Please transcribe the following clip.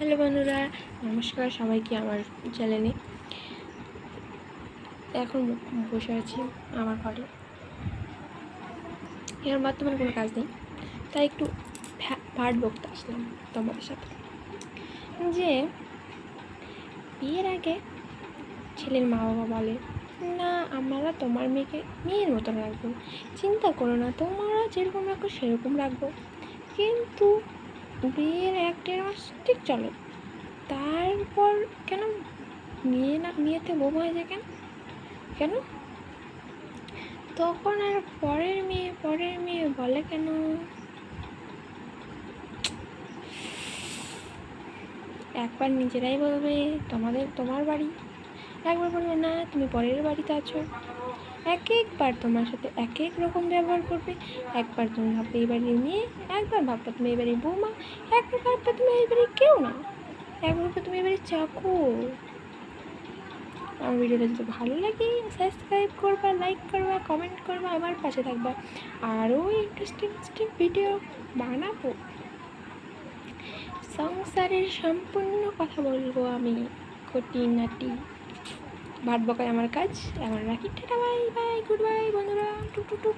Hello বন্ধুরা, নমস্কার সবাইকে আমার চ্যানেলে। এখন বসে আছি আমার ঘরে। এর বর্তমানে কোনো কাজ নেই, তাই একটু ভাট বকতে আসলাম তোমাদের সাথে। যে বিয়ের আগে ছেলের মা বাবা বলে, না আমরা তোমার মেয়েকে মেয়ের মতন রাখবো, চিন্তা করো না, তোমরা যেরকম রাখো সেরকম রাখবো। কিন্তু বিয়ের 1-1.5 মাস ঠিক চলো, তারপর কেন মেয়েতে বোমা হয়ে যায়? কেন তখন আর পরের মেয়ে বলে কেন? একবার নিজেরাই বলবে তোমার বাড়ি, একবার বলবে না তুমি পরের বাড়িতে আছো। একবার তোমার সাথে এক রকম ব্যবহার করবে। একবার তুমি ভাববে এই বাড়ির মেয়ে, একবার ভাববে তুমি এই বাড়ির বৌমা, একবার ভাববে তুমি এই বাড়ির কেউ না, একবার ভাববে তুমি এই বাড়ির চাকর। আমার ভিডিওটা যদি ভালো লাগে সাবস্ক্রাইব করবা, লাইক করবা, কমেন্ট করবা, আমার পাশে থাকবা। আরও ইন্টারেস্টিং ভিডিও বানাবো। সংসারের সম্পূর্ণ কথা বলবো আমি, খুঁটিনাটি। ভাট বকায় আমার কাজ। এখন রাখি, tata, bye bye, good bye বন্ধুরা, টুক টুক টুক।